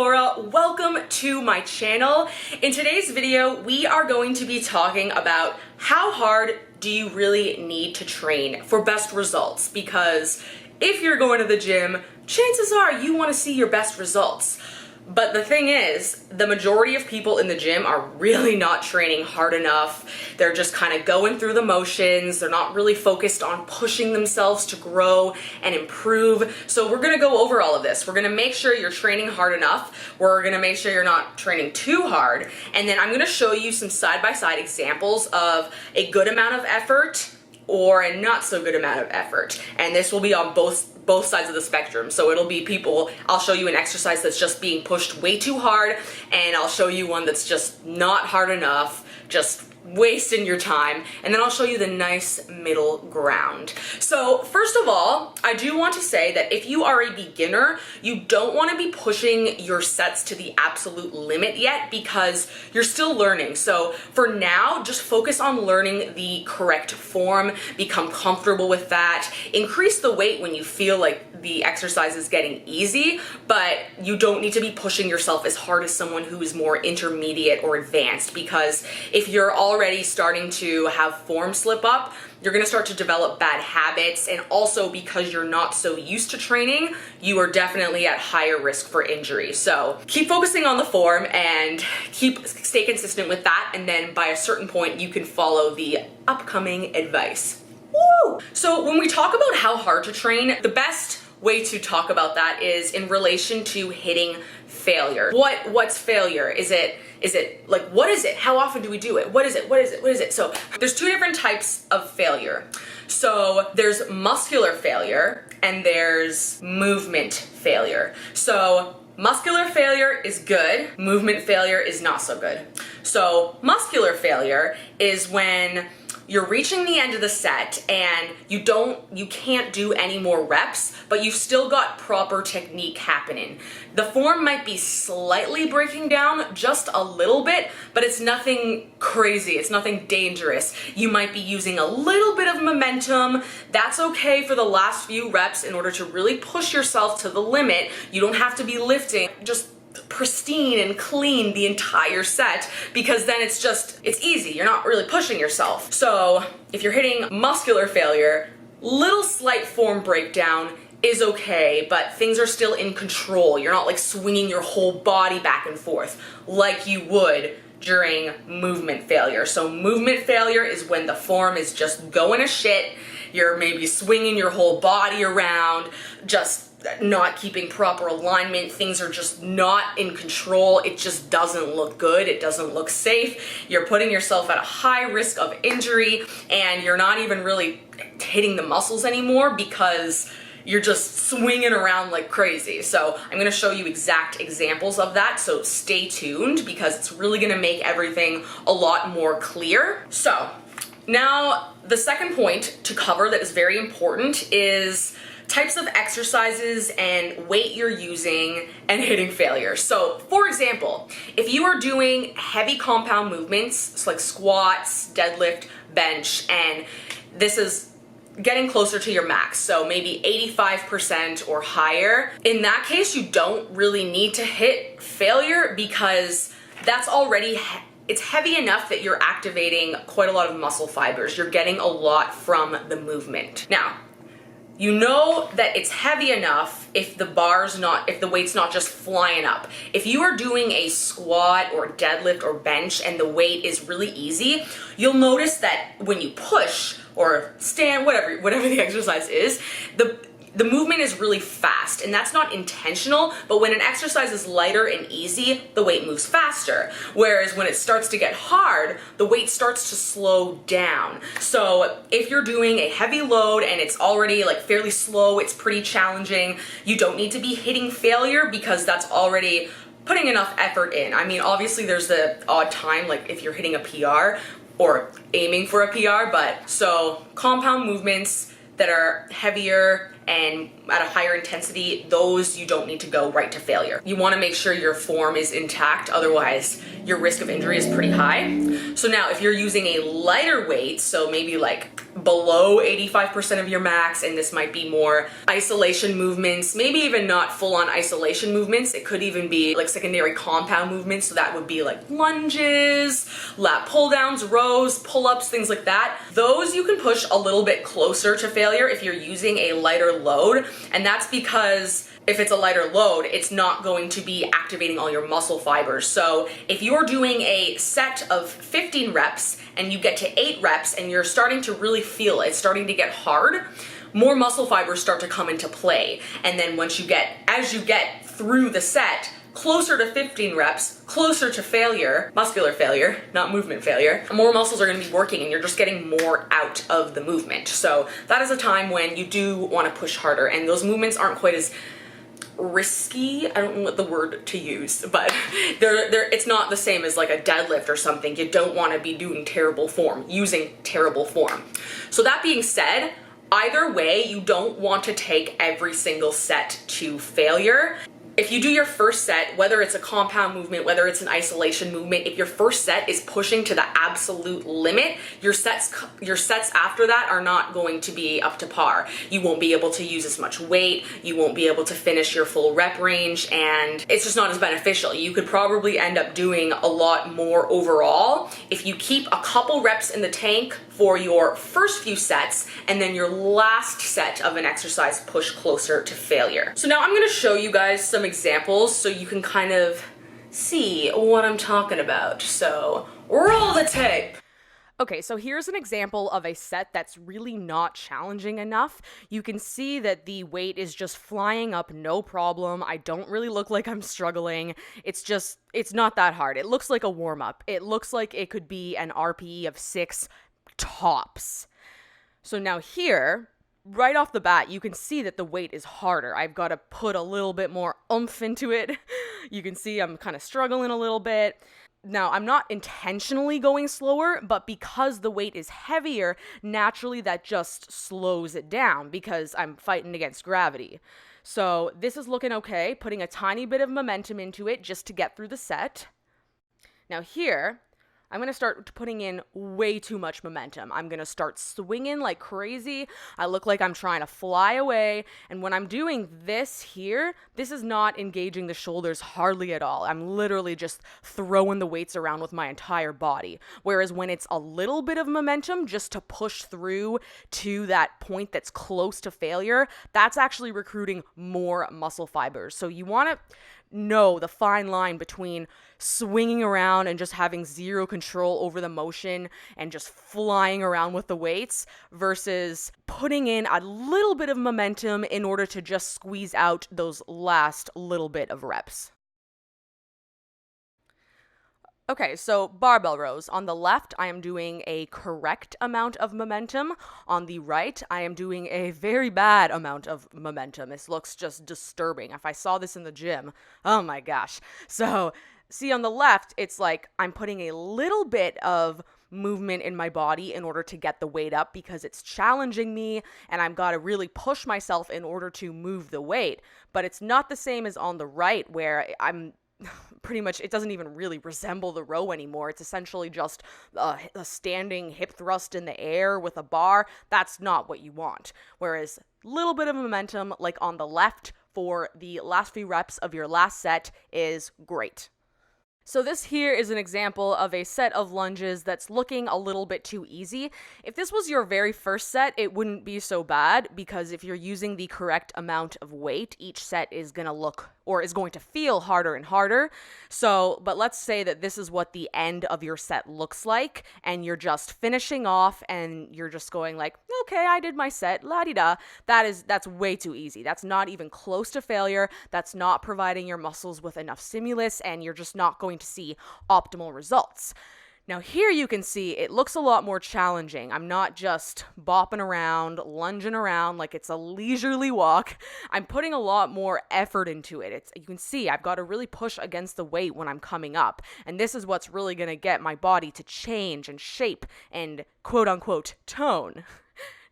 Laura. Welcome to my channel. In today's video, we are going to be talking about how hard do you really need to train for best results? Because if you're going to the gym, chances are you want to see your best results. But the thing is, the majority of people in the gym are really not training hard enough. They're just kind of going through the motions. They're not really focused on pushing themselves to grow and improve. So we're gonna go over all of this. We're gonna make sure you're training hard enough. We're gonna make sure you're not training too hard. And then I'm gonna show you some side-by-side examples of a good amount of effort or a not so good amount of effort. And this will be on both sides of the spectrum. So it'll be people, I'll show you an exercise that's just being pushed way too hard, and I'll show you one that's just not hard enough, just wasting your time, and then I'll show you the nice middle ground. So first of all, I do want to say that if you are a beginner, you don't want to be pushing your sets to the absolute limit yet because you're still learning. So for now, just focus on learning the correct form, become comfortable with that, increase the weight when you feel like the exercise is getting easy, but you don't need to be pushing yourself as hard as someone who is more intermediate or advanced, because if you're already starting to have form slip up, you're gonna start to develop bad habits, and also because you're not so used to training, you are definitely at higher risk for injury. So keep focusing on the form and stay consistent with that, and then by a certain point, you can follow the upcoming advice. Woo! So when we talk about how hard to train, the best way to talk about that is in relation to hitting failure. What's failure? Is it like, what is it? How often do we do it? What is it? So there's two different types of failure. So there's muscular failure and there's movement failure. So muscular failure is good, movement failure is not so good. So muscular failure is when you're reaching the end of the set and you can't do any more reps, but you've still got proper technique happening. The form might be slightly breaking down just a little bit, but it's nothing crazy, it's nothing dangerous. You might be using a little bit of momentum. That's okay for the last few reps in order to really push yourself to the limit. You don't have to be lifting just pristine and clean the entire set, because then it's easy. You're not really pushing yourself. So if you're hitting muscular failure, little slight form breakdown is okay, but things are still in control. You're not like swinging your whole body back and forth like you would during movement failure. So movement failure is when the form is just going to shit. You're maybe swinging your whole body around, just not keeping proper alignment. Things are just not in control. It just doesn't look good. It doesn't look safe. You're putting yourself at a high risk of injury, and you're not even really hitting the muscles anymore because you're just swinging around like crazy. So I'm gonna show you exact examples of that, so stay tuned because it's really gonna make everything a lot more clear. So now the second point to cover that is very important is types of exercises and weight you're using and hitting failure. So for example, if you are doing heavy compound movements like squats, deadlift, bench, and this is getting closer to your max, so maybe 85% or higher, in that case you don't really need to hit failure because that's already it's heavy enough that you're activating quite a lot of muscle fibers. You're getting a lot from the movement. Now, you know that it's heavy enough if the weight's not just flying up. If you are doing a squat or deadlift or bench and the weight is really easy, you'll notice that when you push or stand, whatever the exercise is, the movement is really fast, and that's not intentional, but when an exercise is lighter and easy, the weight moves faster. Whereas when it starts to get hard, the weight starts to slow down. So if you're doing a heavy load and it's already like fairly slow, it's pretty challenging, you don't need to be hitting failure because that's already putting enough effort in. I mean, obviously there's the odd time, like if you're hitting a PR or aiming for a PR, but so compound movements that are heavier and at a higher intensity, those you don't need to go right to failure. You want to make sure your form is intact, otherwise your risk of injury is pretty high. So now if you're using a lighter weight, so maybe like below 85% of your max, and this might be more isolation movements, maybe even not full-on isolation movements. It could even be like secondary compound movements, so that would be like lunges, lat pull-downs, rows, pull-ups, things like that. Those you can push a little bit closer to failure if you're using a lighter load, and that's because if it's a lighter load, it's not going to be activating all your muscle fibers. So if you're doing a set of 15 reps and you get to 8 reps and you're starting to really feel it, it's starting to get hard, more muscle fibers start to come into play. And then as you get through the set, closer to 15 reps, closer to failure, muscular failure, not movement failure, more muscles are going to be working and you're just getting more out of the movement. So that is a time when you do want to push harder, and those movements aren't quite as risky. I don't know what the word to use, but it's not the same as like a deadlift or something. You don't want to be doing using terrible form. So that being said, either way, you don't want to take every single set to failure. If you do your first set, whether it's a compound movement, whether it's an isolation movement, if your first set is pushing to the absolute limit, your sets after that are not going to be up to par. You won't be able to use as much weight, you won't be able to finish your full rep range, and it's just not as beneficial. You could probably end up doing a lot more overall if you keep a couple reps in the tank for your first few sets, and then your last set of an exercise push closer to failure. So now I'm gonna show you guys some examples so you can kind of see what I'm talking about. So roll the tape. Okay, so here's an example of a set that's really not challenging enough. You can see that the weight is just flying up, no problem. I don't really look like I'm struggling. It's not that hard. It looks like a warm-up. It looks like it could be an RPE of 6 tops. So now here, right off the bat, you can see that the weight is harder. I've got to put a little bit more oomph into it. You can see I'm kind of struggling a little bit. Now, I'm not intentionally going slower, but because the weight is heavier, naturally that just slows it down because I'm fighting against gravity. So this is looking okay, putting a tiny bit of momentum into it just to get through the set. Now here, I'm going to start putting in way too much momentum. I'm going to start swinging like crazy. I look like I'm trying to fly away. And when I'm doing this here, this is not engaging the shoulders hardly at all. I'm literally just throwing the weights around with my entire body. Whereas when it's a little bit of momentum just to push through to that point that's close to failure, that's actually recruiting more muscle fibers. So you want to know the fine line between swinging around and just having zero control over the motion and just flying around with the weights versus putting in a little bit of momentum in order to just squeeze out those last little bit of reps. Okay, so barbell rows. On the left, I am doing a correct amount of momentum. On the right, I am doing a very bad amount of momentum. This looks just disturbing. If I saw this in the gym, oh my gosh. So, see, on the left, it's like I'm putting a little bit of movement in my body in order to get the weight up because it's challenging me and I've got to really push myself in order to move the weight. But it's not the same as on the right where I'm pretty much, it doesn't even really resemble the row anymore. It's essentially just a standing hip thrust in the air with a bar. That's not what you want. Whereas a little bit of momentum, like on the left for the last few reps of your last set, is great. So this here is an example of a set of lunges that's looking a little bit too easy. If this was your very first set, it wouldn't be so bad because if you're using the correct amount of weight, each set is going to look or is going to feel harder and harder. So, but let's say that this is what the end of your set looks like and you're just finishing off and you're just going like, okay, I did my set, la-di-da. That's way too easy. That's not even close to failure. That's not providing your muscles with enough stimulus and you're just not going to see optimal results. Now here you can see it looks a lot more challenging. I'm not just bopping around, lunging around like it's a leisurely walk. I'm putting a lot more effort into it. You can see I've got to really push against the weight when I'm coming up. And this is what's really going to get my body to change and shape and quote unquote tone.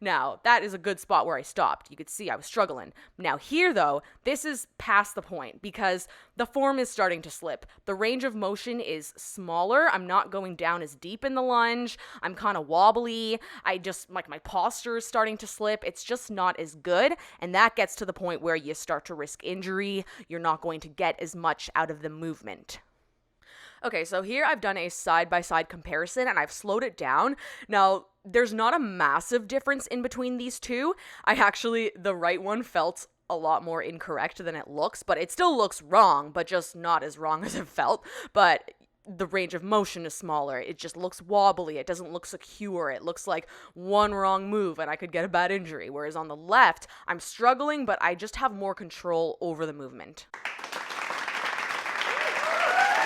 Now, that is a good spot where I stopped. You could see I was struggling. Now here though, this is past the point because the form is starting to slip. The range of motion is smaller. I'm not going down as deep in the lunge. I'm kind of wobbly. Like my posture is starting to slip. It's just not as good. And that gets to the point where you start to risk injury. You're not going to get as much out of the movement. Okay, so here I've done a side-by-side comparison and I've slowed it down. Now, there's not a massive difference in between these two. The right one felt a lot more incorrect than it looks, but it still looks wrong, but just not as wrong as it felt. But the range of motion is smaller. It just looks wobbly. It doesn't look secure. It looks like one wrong move and I could get a bad injury. Whereas on the left, I'm struggling, but I just have more control over the movement.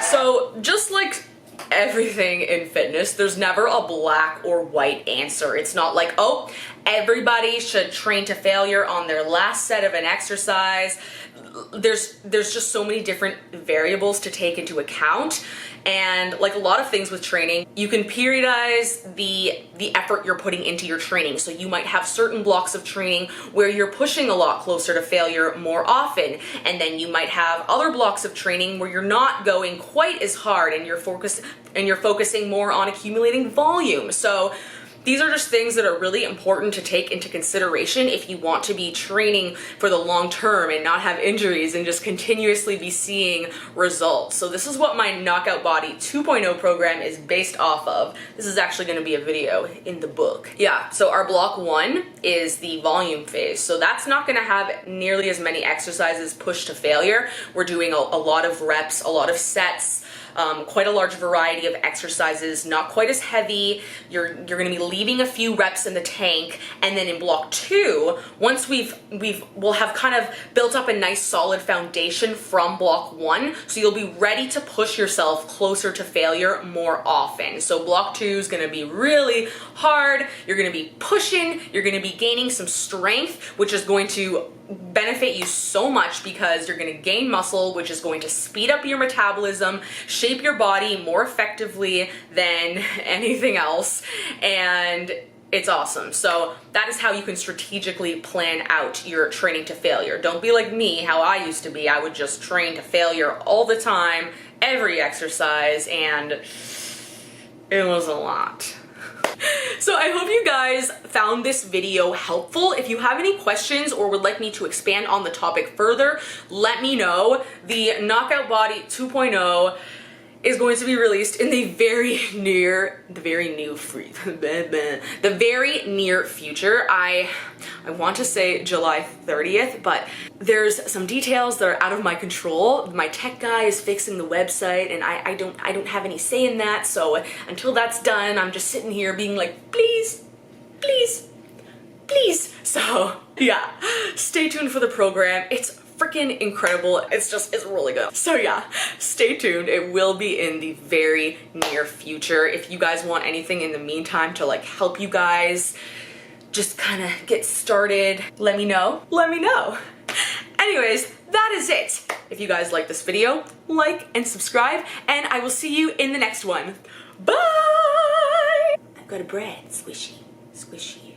So just like everything in fitness, there's never a black or white answer. It's not like, oh, everybody should train to failure on their last set of an exercise. There's just so many different variables to take into account. And like a lot of things with training, you can periodize the effort you're putting into your training. So you might have certain blocks of training where you're pushing a lot closer to failure more often. And then you might have other blocks of training where you're not going quite as hard and you're focusing more on accumulating volume. So these are just things that are really important to take into consideration if you want to be training for the long term and not have injuries and just continuously be seeing results. So this is what my Knockout Body 2.0 program is based off of. This is actually going to be a video in the book. Yeah, so our block 1 is the volume phase. So that's not going to have nearly as many exercises pushed to failure. We're doing a lot of reps, a lot of sets, quite a large variety of exercises, not quite as heavy. You're going to be leaving a few reps in the tank, and then in block 2, once we'll have kind of built up a nice solid foundation from block 1, so you'll be ready to push yourself closer to failure more often. So block 2 is going to be really hard. You're going to be pushing. You're going to be gaining some strength, which is going to benefit you so much because you're going to gain muscle, which is going to speed up your metabolism, shape your body more effectively than anything else, and it's awesome. So that is how you can strategically plan out your training to failure. Don't be like me, how I used to be. I would just train to failure all the time, every exercise, and it was a lot. So I hope you guys found this video helpful. If you have any questions or would like me to expand on the topic further, let me know. The Knockout Body 2.0 is going to be released in the very near future. I want to say July 30th, but there's some details that are out of my control. My tech guy is fixing the website and I don't have any say in that. So until that's done, I'm just sitting here being like, please, please, please. So yeah, stay tuned for the program. It's freaking incredible. It's really good. So yeah, stay tuned. It will be in the very near future. If you guys want anything in the meantime to like help you guys just kind of get started, let me know. Let me know. Anyways, that is it. If you guys like this video, like and subscribe, and I will see you in the next one. Bye! I've got a bread. Squishy, squishy.